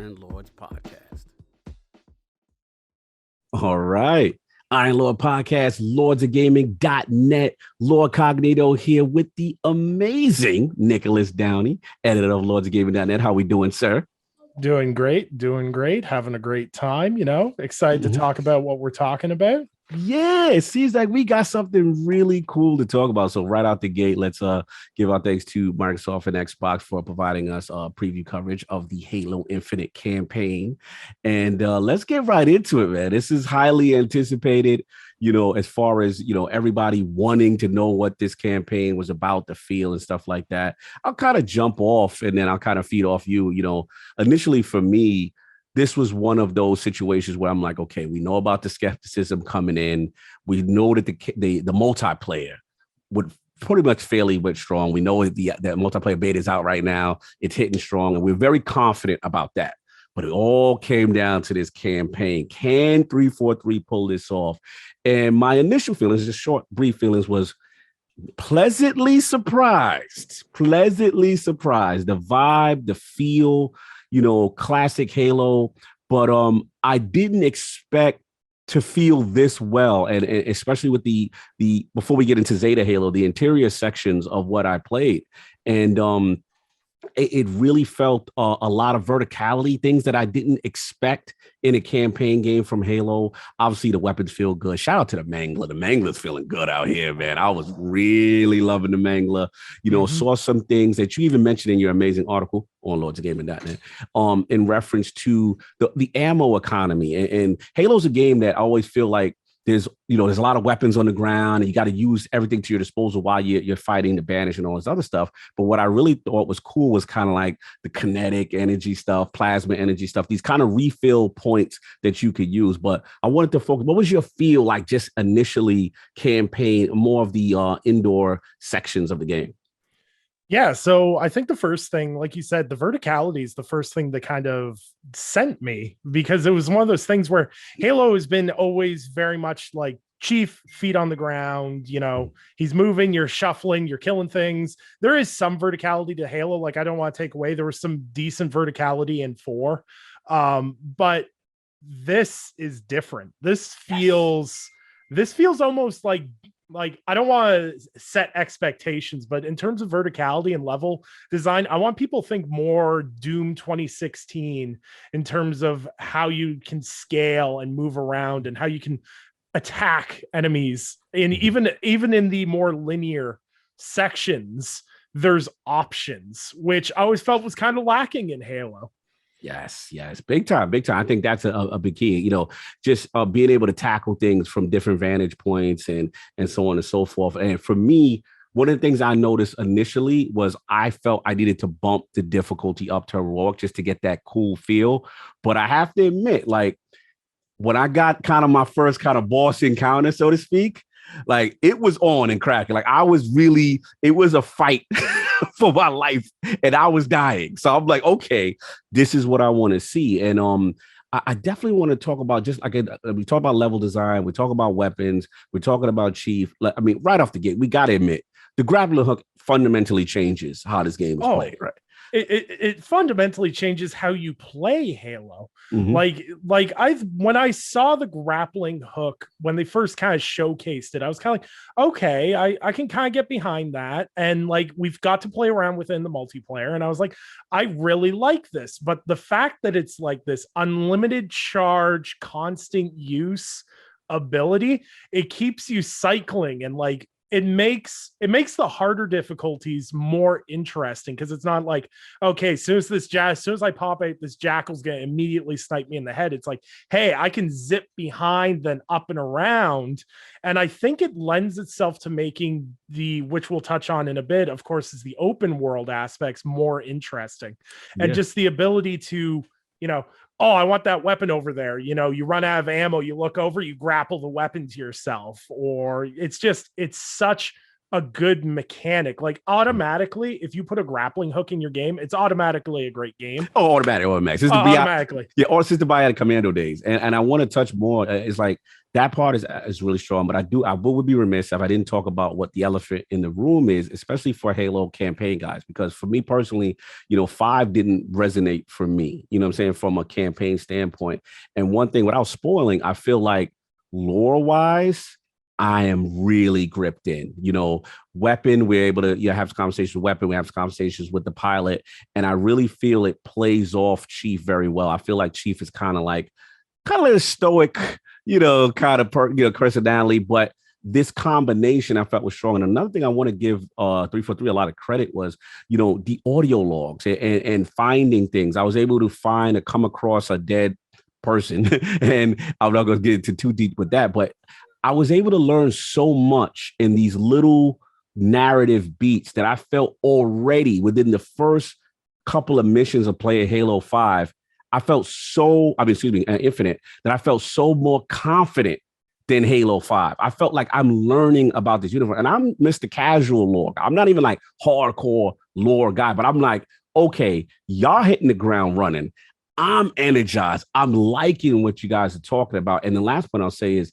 Iron Lords podcast. All right. Iron Lord Podcast, lordsofgaming.net. Lord Cognito here with the amazing Nicholas Downey, editor of lordsofgaming.net. How we doing, sir? Doing great. Having a great time, excited to talk about what we're talking about. Yeah, it seems like we got something really cool to talk about. So right out the gate, let's give our thanks to Microsoft and Xbox for providing us preview coverage of the Halo Infinite campaign. And let's get right into it, man. This is highly anticipated, as far as, everybody wanting to know what this campaign was about, the feel and stuff like that. I'll kind of jump off and then I'll kind of feed off you. Initially for me, this was one of those situations where I'm like, okay, we know about the skepticism coming in. We know that the multiplayer would pretty much fairly went strong. We know that the multiplayer beta is out right now. It's hitting strong, and we're very confident about that. But it all came down to this campaign. Can 343 pull this off? And my initial feelings, just short, brief feelings, was pleasantly surprised. The vibe, the feel, classic Halo, but I didn't expect to feel this well, and especially with the before we get into Zeta Halo, the interior sections of what I played, and it really felt a lot of verticality, things that I didn't expect in a campaign game from Halo. Obviously, the weapons feel good. Shout out to the Mangler. The Mangler's feeling good out here, man. I was really loving the Mangler. Saw some things that you even mentioned in your amazing article on lordsofgaming.net in reference to the ammo economy. And Halo's a game that I always feel like there's a lot of weapons on the ground and you got to use everything to your disposal while you're fighting the banish and all this other stuff. But what I really thought was cool was kind of like the kinetic energy stuff, plasma energy stuff, these kind of refill points that you could use. But I wanted to focus, what was your feel like just initially campaign, more of the indoor sections of the game? Yeah, so I think the first thing, like you said, the verticality is the first thing that kind of sent me, because it was one of those things where Halo has been always very much like Chief, feet on the ground, he's moving, you're shuffling, you're killing things. There is some verticality to Halo, like I don't want to take away. There was some decent verticality in 4, but this is different. This feels almost like I don't want to set expectations, but in terms of verticality and level design, I want people to think more Doom 2016 in terms of how you can scale and move around and how you can attack enemies. And even in the more linear sections, there's options, which I always felt was kind of lacking in Halo. Yes. Big time. I think that's a big key, just being able to tackle things from different vantage points and so on and so forth. And for me, one of the things I noticed initially was I felt I needed to bump the difficulty up to heroic just to get that cool feel. But I have to admit, like when I got kind of my first kind of boss encounter, so to speak, like it was on and cracking. Like it was a fight for my life and I was dying. So I'm like, okay, this is what I want to see. And I definitely want to talk about just like we talk about level design, we talk about weapons, we're talking about Chief. I mean, right off the gate, we got to admit the grappling hook fundamentally changes how this game is played, right? It fundamentally changes how you play Halo. Mm-hmm. When I saw the grappling hook, when they first kind of showcased it, I was kind of like, okay, I can kind of get behind that. And like, we've got to play around within the multiplayer. And I was like, I really like this, but the fact that it's like this unlimited charge, constant use ability, it keeps you cycling and like, it makes the harder difficulties more interesting, because it's not like, okay, as soon as I pop out, this jackal's gonna immediately snipe me in the head. It's like, hey, I can zip behind, then up and around. And I think it lends itself to making which we'll touch on in a bit, of course, is the open world aspects more interesting. And just the ability to, oh, I want that weapon over there. You run out of ammo, you look over, you grapple the weapon to yourself, or it's such a good mechanic. Like automatically, if you put a grappling hook in your game, it's automatically a great game. Oh, automatic. Since Automatically. yeah, or since the Bionic Commando days, and I want to touch more. It's like that part is really strong, but I would be remiss if I didn't talk about what the elephant in the room is, especially for Halo campaign guys, because for me personally, 5 didn't resonate for me. You know what I'm saying, from a campaign standpoint. And one thing, without spoiling, I feel like lore wise, I am really gripped in. Weapon, we're able to have conversations with Weapon, we have conversations with the pilot, and I really feel it plays off Chief very well. I feel like Chief is kind of a stoic, kind of personality, but this combination I felt was strong. And another thing I want to give 343 a lot of credit was, the audio logs and finding things. I was able to come across a dead person, and I'm not going to get into too deep with that, but I was able to learn so much in these little narrative beats that I felt already within the first couple of missions of playing Halo 5. I felt Infinite, that I felt so more confident than Halo 5. I felt like I'm learning about this universe, and I'm Mr. Casual lore. I'm not even like hardcore lore guy, but I'm like, okay, y'all hitting the ground running. I'm energized. I'm liking what you guys are talking about. And the last point I'll say is,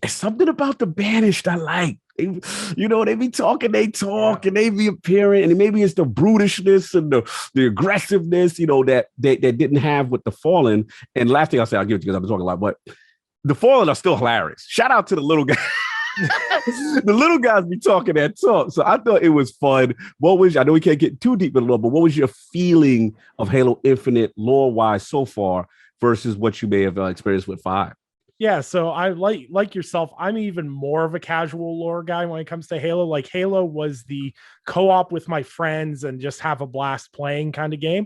it's something about the Banished I like. They be talking, they talk, and they be appearing, and maybe it's the brutishness and the aggressiveness, that they didn't have with the Fallen. And last thing I'll say, I'll give it to you because I've been talking a lot, but the Fallen are still hilarious. Shout out to the little guy. The little guys be talking that talk. So I thought it was fun. I know we can't get too deep in the lore, but what was your feeling of Halo Infinite lore-wise so far versus what you may have experienced with 5? Yeah, so I like yourself, I'm even more of a casual lore guy when it comes to Halo. Like Halo was the co-op with my friends and just have a blast playing kind of game.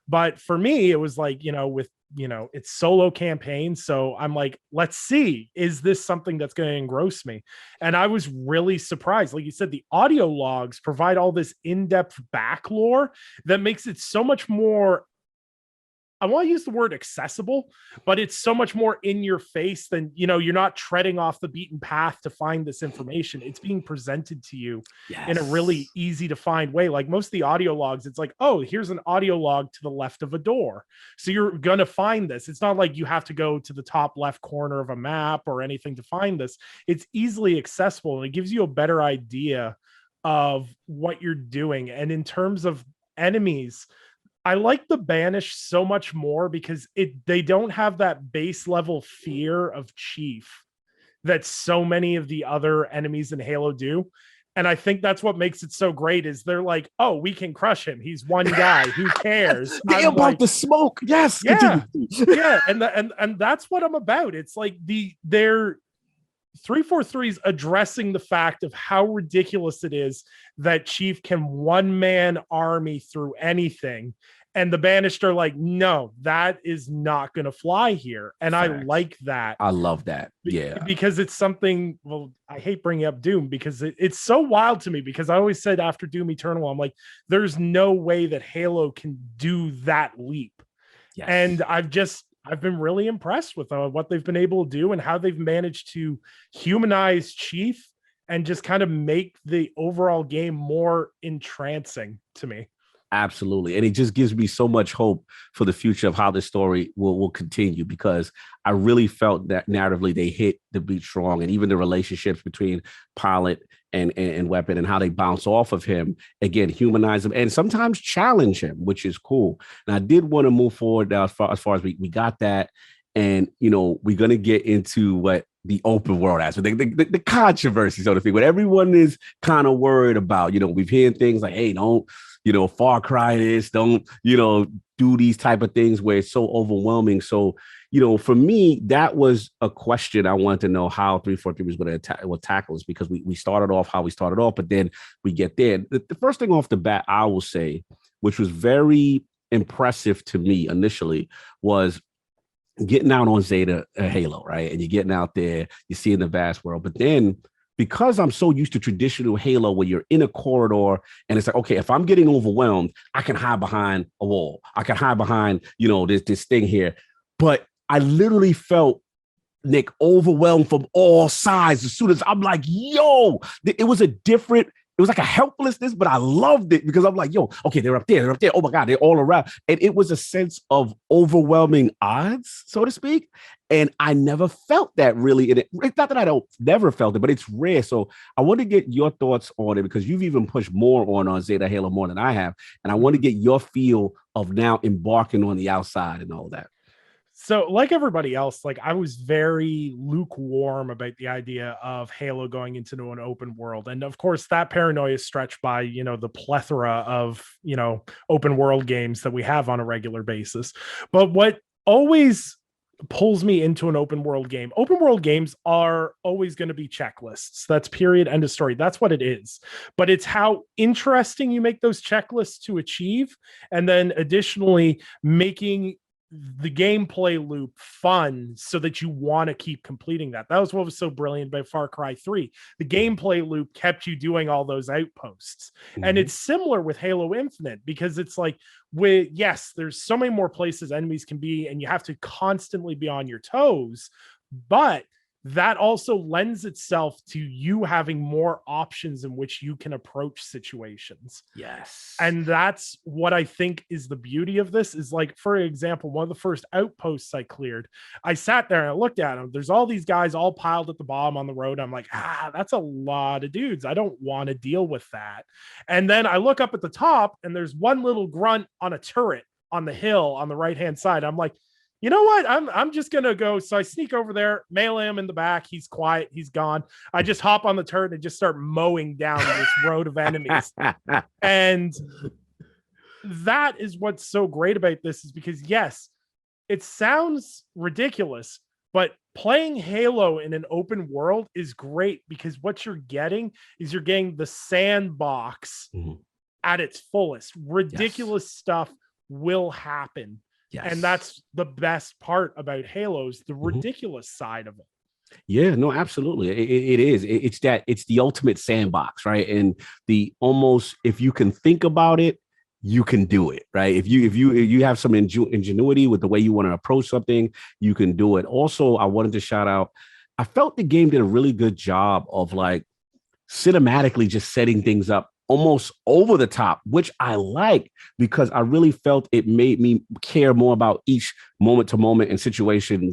But for me, it was like, it's solo campaign. So I'm like, let's see, is this something that's going to engross me? And I was really surprised. Like you said, the audio logs provide all this in-depth back lore that makes it so much more, I want to use the word accessible, but it's so much more in your face than, you're not treading off the beaten path to find this information. It's being presented to you in a really easy to find way. Like most of the audio logs, it's like, oh, here's an audio log to the left of a door. So you're going to find this. It's not like you have to go to the top left corner of a map or anything to find this. It's easily accessible, and it gives you a better idea of what you're doing. And in terms of enemies, I like the Banished so much more because they don't have that base level fear of Chief that so many of the other enemies in Halo do. And I think that's what makes it so great is they're like, oh, we can crush him. He's one guy. Who cares? They about the smoke. Yes. Yeah. Yeah. And that's what I'm about. It's like they're 343 is addressing the fact of how ridiculous it is that Chief can one-man army through anything. And the Banished are like, no, that is not going to fly here. And facts. I like that. I love that. Yeah. Because it's something, well, I hate bringing up Doom because it's so wild to me, because I always said after Doom Eternal, I'm like, there's no way that Halo can do that leap. Yes. And I've been really impressed with what they've been able to do and how they've managed to humanize Chief and just kind of make the overall game more entrancing to me. Absolutely. And it just gives me so much hope for the future of how this story will continue, because I really felt that narratively they hit the beat strong, and even the relationships between Pilot and Weapon and how they bounce off of him, again, humanize him and sometimes challenge him, which is cool. And I did want to move forward now as far as we got that. And, we're going to get into what the open world aspect, the controversy, so to speak, what everyone is kind of worried about. We've heard things like, hey, don't, Far Cry this, don't, do these type of things where it's so overwhelming. So, for me, that was a question I wanted to know how 343 was going to tackle this, because we started off how we started off, but then we get there. The first thing off the bat, I will say, which was very impressive to me initially, was getting out on Zeta Halo, right? And you're getting out there, you're seeing the vast world. But then, because I'm so used to traditional Halo where you're in a corridor and it's like, okay, if I'm getting overwhelmed, I can hide behind a wall. I can hide behind, this thing here. But I literally felt Nick, overwhelmed from all sides. As soon as I'm like, yo, it was a different, it was like a helplessness, but I loved it because I'm like, yo, okay, they're up there, they're up there. Oh my God, they're all around. And it was a sense of overwhelming odds, so to speak. And I never felt that really in it. It's not that I don't never felt it, but it's rare. So I want to get your thoughts on it because you've even pushed more on Zeta Halo more than I have. And I want to get your feel of now embarking on the outside and all that. So, like everybody else, like I was very lukewarm about the idea of Halo going into an open world. And of course, that paranoia is stretched by, the plethora of, open world games that we have on a regular basis. But what always pulls me into an open world game, open world games are always going to be checklists. That's period, end of story. That's what it is. But it's how interesting you make those checklists to achieve. And then additionally, making the gameplay loop fun so that you want to keep completing that. That was what was so brilliant about Far Cry 3. The gameplay loop kept you doing all those outposts. And it's similar with Halo Infinite because it's like, yes, there's so many more places enemies can be, and you have to constantly be on your toes, but that also lends itself to you having more options in which you can approach situations. Yes. And that's what I think is the beauty of this is, like, for example, one of the first outposts I cleared, I sat there and I looked at them. There's all these guys all piled at the bottom on the road. I'm like, that's a lot of dudes. I don't want to deal with that. And then I look up at the top and there's one little grunt on a turret on the hill on the right-hand side. I'm like, you know what? I'm just gonna go. So I sneak over there, melee him in the back. He's quiet. He's gone. I just hop on the turret and just start mowing down this road of enemies. And that is what's so great about this is because, yes, it sounds ridiculous, but playing Halo in an open world is great because what you're getting is you're getting the sandbox at its fullest. Ridiculous stuff will happen. Yes. And that's the best part about Halo's, the ridiculous side of it. Yeah, no, absolutely. It is. It's the ultimate sandbox, right? And the almost, if you can think about it, you can do it, right? If you have some ingenuity with the way you want to approach something, you can do it. Also, I wanted to shout out, I felt the game did a really good job of like cinematically just setting things up almost over the top, which I like because I really felt it made me care more about each moment to moment and situation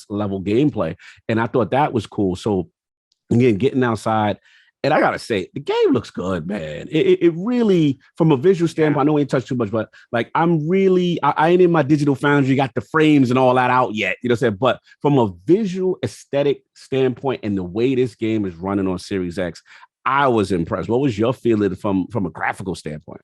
level gameplay. And I thought that was cool. So again, getting outside, and I gotta say, the game looks good, man. It really, from a visual standpoint, I know we ain't touched too much, but like I ain't in my digital foundry, got the frames and all that out yet, you know what I'm saying? But from a visual aesthetic standpoint and the way this game is running on Series X, I was impressed. What was your feeling from a graphical standpoint?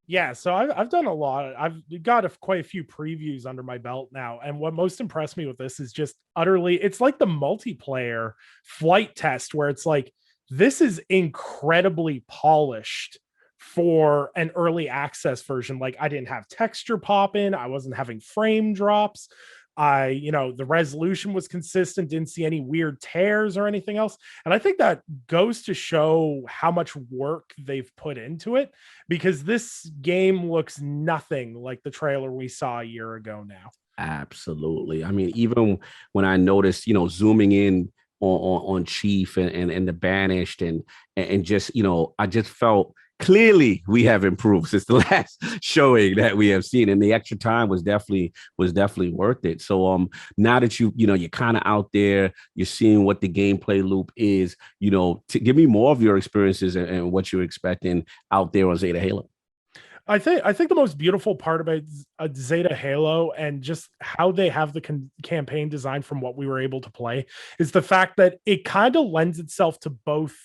Yeah, so I've done a lot. I've got quite a few previews under my belt now. And what most impressed me with this is just utterly, it's like the multiplayer flight test where it's like, this is incredibly polished for an early access version. Like I didn't have texture pop in. I wasn't having frame drops. The resolution was consistent, didn't see any weird tears or anything else. And I think that goes to show how much work they've put into it because this game looks nothing like the trailer we saw a year ago now. Absolutely. I mean, even when I noticed, zooming in on Chief and the Banished and just, I just felt clearly we have improved since the last showing that we have seen, and the extra time was definitely worth it. So now that you're kind of out there, you're seeing what the gameplay loop is, to give me more of your experiences and what you're expecting out there on Zeta Halo. I think the most beautiful part about Zeta Halo and just how they have the campaign designed from what we were able to play is the fact that it kind of lends itself to both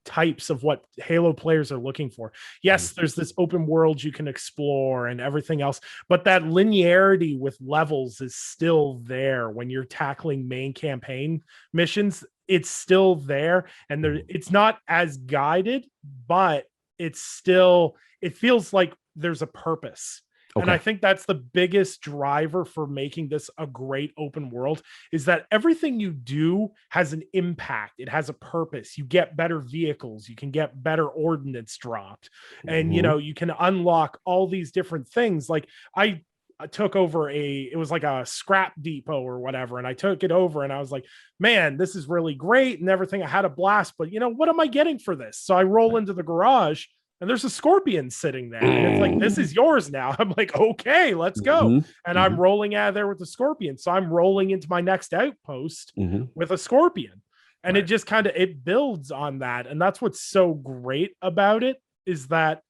types of what Halo players are looking for. Yes, there's this open world you can explore and everything else, but that linearity with levels is still there when you're tackling main campaign missions. It's still there, and it's not as guided, but it feels like there's a purpose. Okay. And I think that's the biggest driver for making this a great open world is that everything you do has an impact. It has a purpose. You get better vehicles. You can get better ordnance dropped. And, you can unlock all these different things. Like I took over it was like a scrap depot or whatever. And I took it over and I was like, man, this is really great and everything. I had a blast, but what am I getting for this? So I roll into the garage and there's a scorpion sitting there. And it's like, this is yours now. I'm like, okay, let's go. And I'm rolling out of there with the scorpion. So I'm rolling into my next outpost with a scorpion. And it just it builds on that. And that's what's so great about it, is that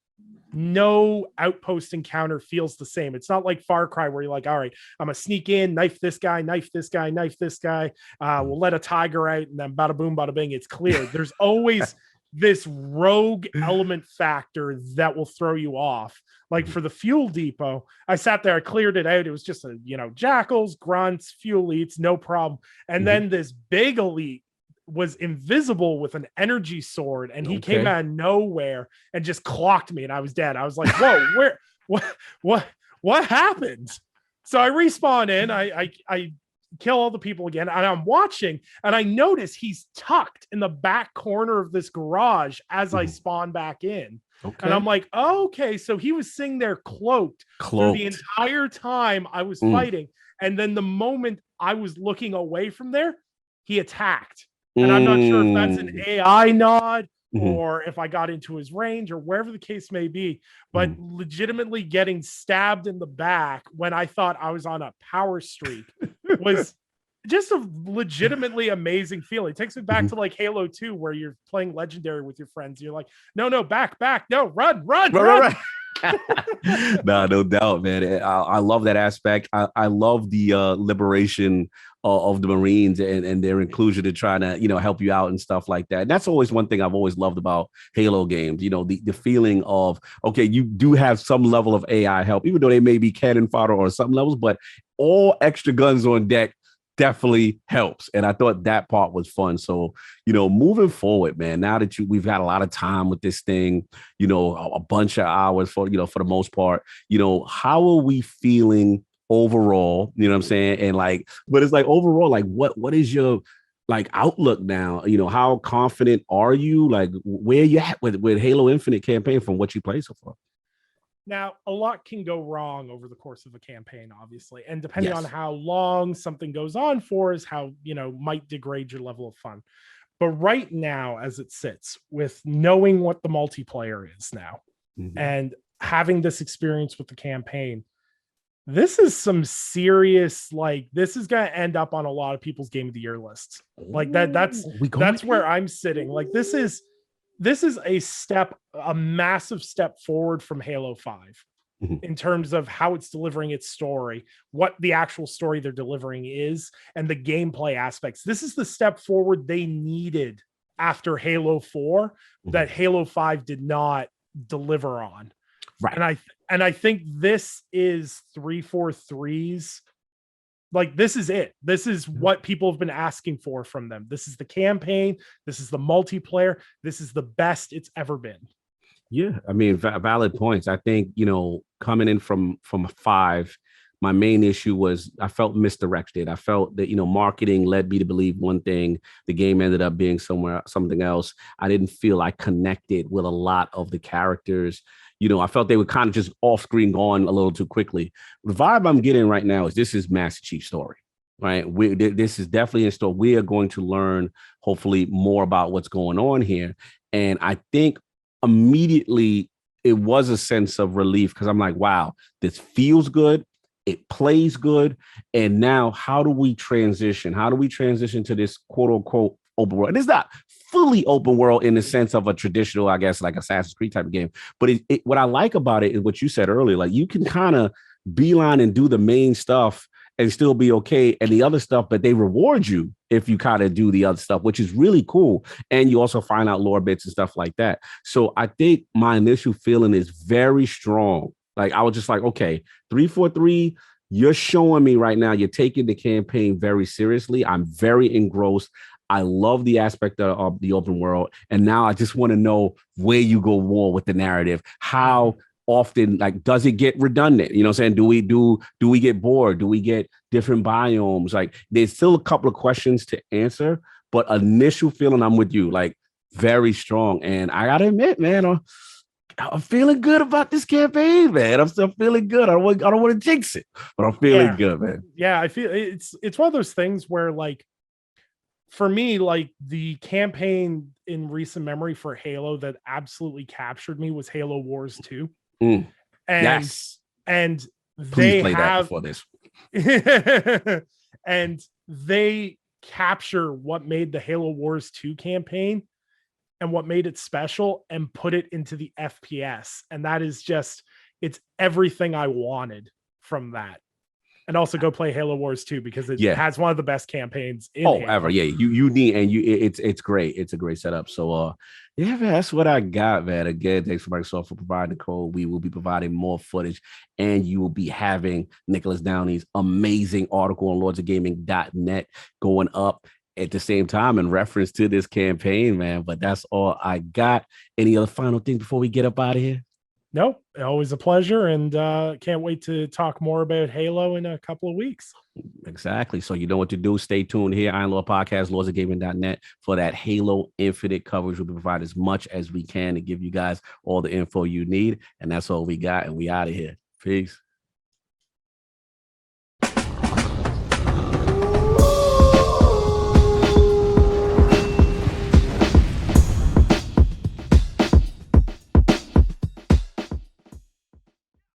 no outpost encounter feels the same. It's not like Far Cry where you're like, all right, I'm gonna sneak in, knife this guy, knife this guy, knife this guy. We'll let a tiger out and then bada boom, bada bing, it's clear. There's always this rogue element factor that will throw you off. Like for the fuel depot, I sat there, I cleared it out. It was just jackals, grunts, fuel elites, no problem. And then this big elite was invisible with an energy sword, and he came out of nowhere and just clocked me, and I was dead. I was like, whoa, what happened? So I respawn in, I kill all the people again, and I'm watching, and I notice he's tucked in the back corner of this garage as I spawn back in. And I'm like, okay, so he was sitting there cloaked through the entire time I was fighting. And then the moment I was looking away from there, he attacked. And I'm not sure if that's an AI nod or if I got into his range or wherever the case may be, but legitimately getting stabbed in the back when I thought I was on a power streak was just a legitimately amazing feeling. It takes me back to like Halo 2, where you're playing Legendary with your friends. You're like, no, back, no, run. No doubt, man. I love that aspect. I love the liberation of the Marines and their inclusion to try to, help you out and stuff like that. And that's always one thing I've always loved about Halo games, the feeling of, okay, you do have some level of AI help, even though they may be cannon fodder or some levels, but all extra guns on deck definitely helps. And I thought that part was fun. So, moving forward, man, now that we've had a lot of time with this thing, a bunch of hours for the most part, how are we feeling overall? You know what I'm saying? And but it's overall, what is your outlook now? How confident are you? Where you at with Halo Infinite campaign from what you play so far? Now, a lot can go wrong over the course of a campaign, obviously. And depending on how long something goes on for is how, might degrade your level of fun. But right now, as it sits, with knowing what the multiplayer is now and having this experience with the campaign, this is some serious, this is going to end up on a lot of people's Game of the Year lists. That's where I'm sitting. This is a massive step forward from Halo 5 in terms of how it's delivering its story, what the actual story they're delivering is, and the gameplay aspects. This is the step forward they needed after Halo 4 that Halo 5 did not deliver on. Right. And I think this is 343's. This is it. This is what people have been asking for from them. This is the campaign. This is the multiplayer. This is the best it's ever been. Yeah, I mean, valid points. I think, coming in from 5, my main issue was I felt misdirected. I felt that, marketing led me to believe one thing. The game ended up being something else. I didn't feel I connected with a lot of the characters. I felt they were kind of just off screen gone a little too quickly. The vibe I'm getting right now is this is Master Chief's story, right? This is definitely in store. We are going to learn, hopefully, more about what's going on here. And I think immediately it was a sense of relief because I'm like, wow, this feels good. It plays good. And now how do we transition? How do we transition to this quote unquote open world? And it's not fully open world in the sense of a traditional, I guess, like Assassin's Creed type of game. But what I like about it is what you said earlier, you can kind of beeline and do the main stuff and still be okay. And the other stuff, but they reward you if you kind of do the other stuff, which is really cool. And you also find out lore bits and stuff like that. So I think my initial feeling is very strong. I was just like, okay, 343, you're showing me right now, you're taking the campaign very seriously. I'm very engrossed. I love the aspect of the open world. And now I just want to know where you go more with the narrative. How often, does it get redundant? You know what I'm saying? Do we get bored? Do we get different biomes? There's still a couple of questions to answer, but initial feeling, I'm with you, very strong. And I got to admit, man, I'm feeling good about this campaign, man. I'm still feeling good. I don't want to jinx it, but I'm feeling good, man. Yeah, I feel it's one of those things where, like, for me, like, the campaign in recent memory for Halo that absolutely captured me was Halo Wars 2. Mm. And Yes. and Please they play that have before this. and they capture what made the Halo Wars 2 campaign and what made it special and put it into the FPS. And that is just, it's everything I wanted from that. And also go play Halo Wars 2 because it has one of the best campaigns in Halo. Ever. Yeah, you need, and it's great. It's a great setup. So yeah, man, that's what I got, man. Again, thanks for Microsoft for providing the code. We will be providing more footage, and you will be having Nicholas Downey's amazing article on lordsofgaming.net going up at the same time in reference to this campaign, man. But that's all I got. Any other final things before we get up out of here? No, always a pleasure, and can't wait to talk more about Halo in a couple of weeks. Exactly. So you know what to do. Stay tuned here, Iron Lord Podcast, lordsofgaming.net, for that Halo Infinite coverage. We'll provide as much as we can to give you guys all the info you need. And that's all we got. And we out of here. Peace.